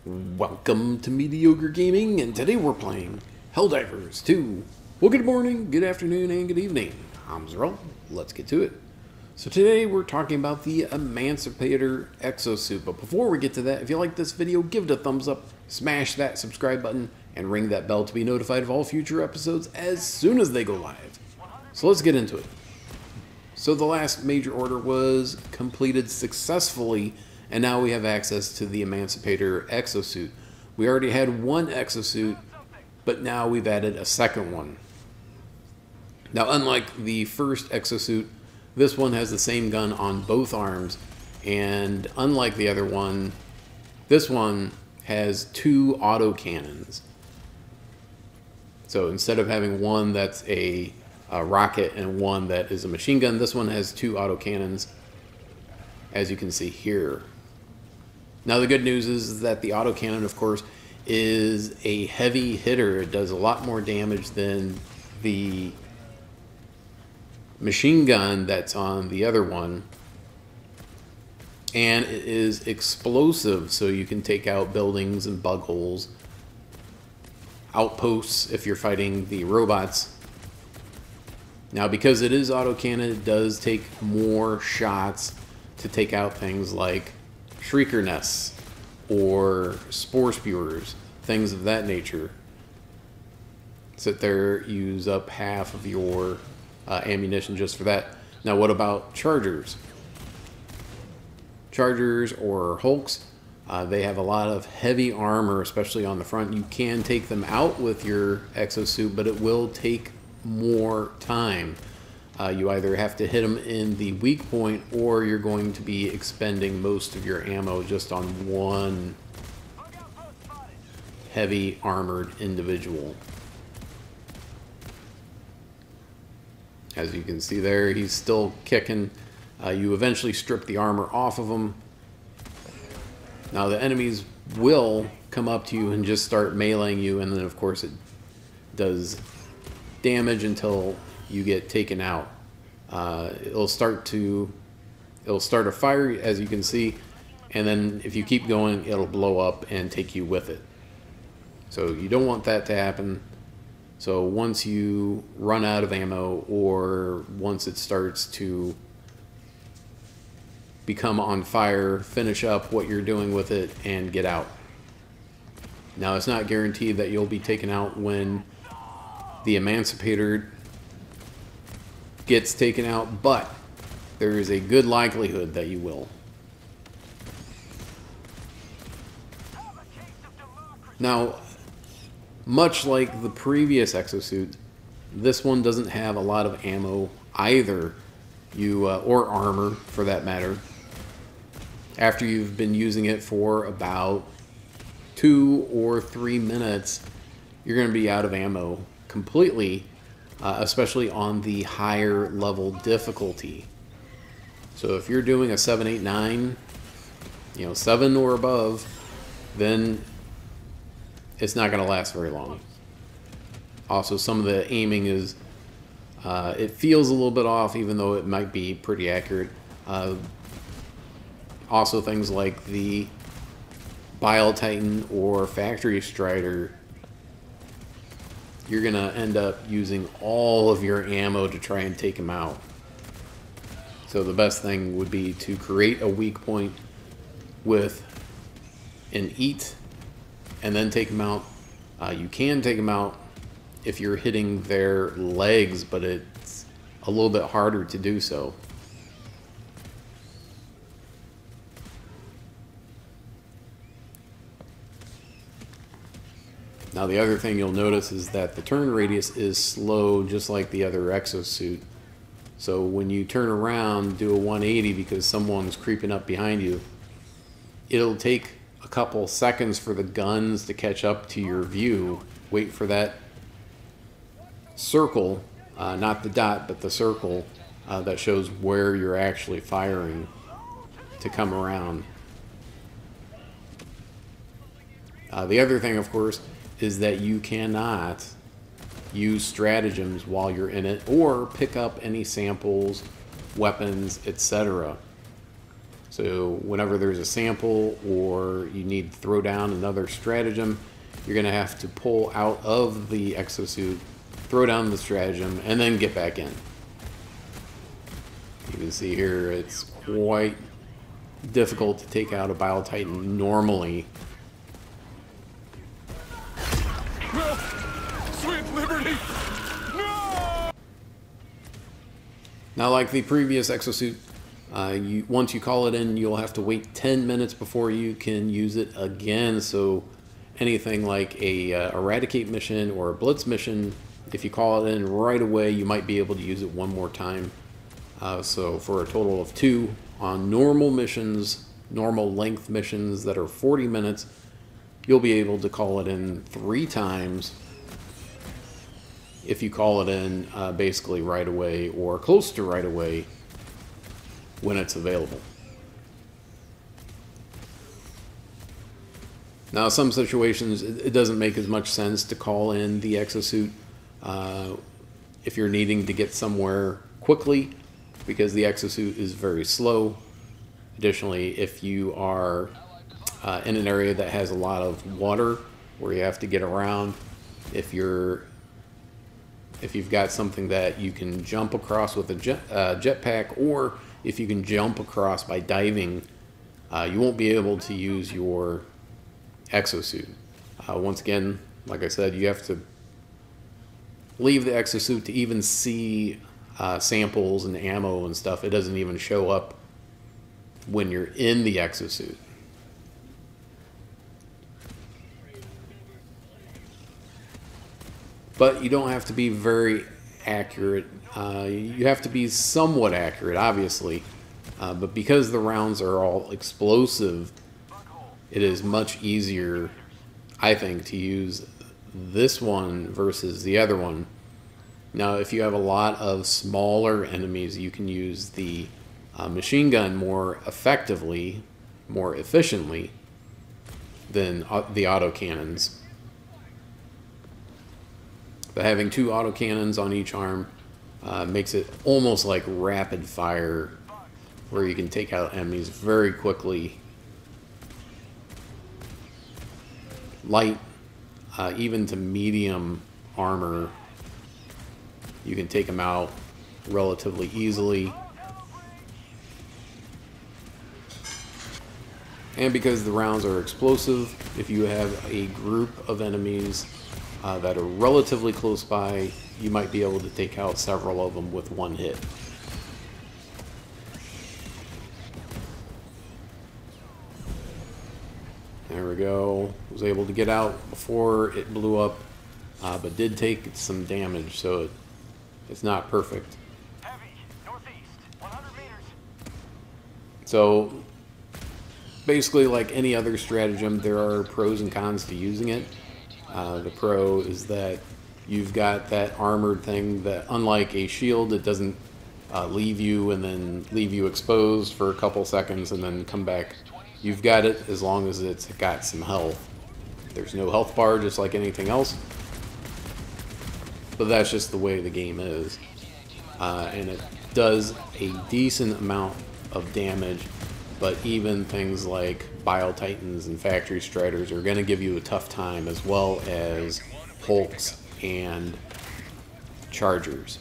Welcome to Mediocre Gaming, and today we're playing Helldivers 2. Well, good morning, good afternoon, and good evening. I'm Zerl. Let's get to it. So today we're talking about the Emancipator Exosuit. But before we get to that, if you like this video, give it a thumbs up, smash that subscribe button, and ring that bell to be notified of all future episodes as soon as they go live. So let's get into it. So the last major order was completed successfully, and now we have access to the Emancipator Exosuit. We already had one exosuit, but now we've added a second one. Now, unlike the first exosuit, this one has the same gun on both arms, and unlike the other one, this one has two autocannons. So instead of having one that's a rocket and one that is a machine gun, this one has two autocannons, as you can see here. Now the good news is that the autocannon, of course, is a heavy hitter. It does a lot more damage than the machine gun that's on the other one. And it is explosive, so you can take out buildings and bug holes, outposts if you're fighting the robots. Now because it is autocannon, it does take more shots to take out things like shrieker nests or spore spewers, things of that nature. Sit there, use up half of your ammunition just for that. Now what about chargers? Chargers or hulks, they have a lot of heavy armor, especially on the front. You can take them out with your exosuit, but it will take more time. You either have to hit them in the weak point, or you're going to be expending most of your ammo just on one heavy armored individual. As you can see there, he's still kicking. You eventually strip the armor off of him. Now the enemies will come up to you and just start meleeing you, and then of course it does damage until you get taken out. It'll start a fire, as you can see, and then if you keep going, it'll blow up and take you with it. So you don't want that to happen. So once you run out of ammo, or once it starts to become on fire, finish up what you're doing with it and get out. Now it's not guaranteed that you'll be taken out when the Emancipator gets taken out, but there is a good likelihood that you will. Now, much like the previous exosuit, this one doesn't have a lot of ammo either, or armor for that matter. After you've been using it for about 2 or 3 minutes, you're going to be out of ammo completely, especially on the higher level difficulty. So if you're doing a 7, 8, 9, 7 or above, then it's not going to last very long. Also, some of the aiming is, it feels a little bit off, even though it might be pretty accurate. Also, things like the Bile Titan or Factory Strider, you're going to end up using all of your ammo to try and take them out. So the best thing would be to create a weak point with an eat and then take them out. You can take them out if you're hitting their legs, but it's a little bit harder to do so. Now the other thing you'll notice is that the turn radius is slow, just like the other exosuit. So when you turn around, do a 180 because someone's creeping up behind you, it'll take a couple seconds for the guns to catch up to your view. Wait for that circle, not the dot, but the circle that shows where you're actually firing to come around. The other thing, of course, is that you cannot use stratagems while you're in it, or pick up any samples, weapons, etc. So whenever there's a sample or you need to throw down another stratagem, you're going to have to pull out of the exosuit, throw down the stratagem, and then get back in. You can see here it's quite difficult to take out a Bile Titan normally. No! Sweet liberty! No! Now, like the previous exosuit, once you call it in, you'll have to wait 10 minutes before you can use it again. So anything like a eradicate mission or a blitz mission, if you call it in right away, you might be able to use it one more time. So for a total of 2 on normal missions, normal length missions that are 40 minutes, you'll be able to call it in 3 times if you call it in basically right away or close to right away when it's available. Now, some situations it doesn't make as much sense to call in the exosuit if you're needing to get somewhere quickly, because the exosuit is very slow. Additionally, if you are in an area that has a lot of water where you have to get around, if you've got something that you can jump across with a jetpack, or if you can jump across by diving, you won't be able to use your exosuit. Once again, like I said, you have to leave the exosuit to even see samples and ammo and stuff. It doesn't even show up when you're in the exosuit. But you don't have to be very accurate. You have to be somewhat accurate, obviously. But because the rounds are all explosive, it is much easier, I think, to use this one versus the other one. Now, if you have a lot of smaller enemies, you can use the machine gun more effectively, more efficiently than the autocannons. But having 2 autocannons on each arm makes it almost like rapid fire, where you can take out enemies very quickly. Light, even to medium armor, you can take them out relatively easily. And because the rounds are explosive, if you have a group of enemies that are relatively close by, you might be able to take out several of them with one hit. There we go. Was able to get out before it blew up, but did take some damage, so it's not perfect. Heavy, northeast, 100 meters. So basically, like any other stratagem, there are pros and cons to using it. The pro is that you've got that armored thing that, unlike a shield, it doesn't leave you and then leave you exposed for a couple seconds and then come back. You've got it as long as it's got some health. There's no health bar, just like anything else. But that's just the way the game is. And it does a decent amount of damage, but even things like Bile Titans and Factory Striders are going to give you a tough time, as well as Hulks and Chargers.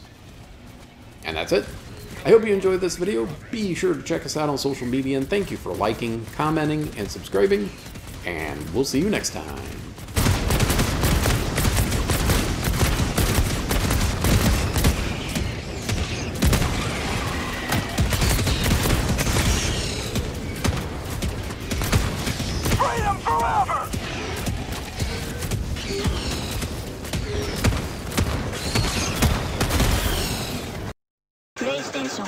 And that's it. I hope you enjoyed this video. Be sure to check us out on social media, and thank you for liking, commenting, and subscribing, and we'll see you next time. Freedom forever! PlayStation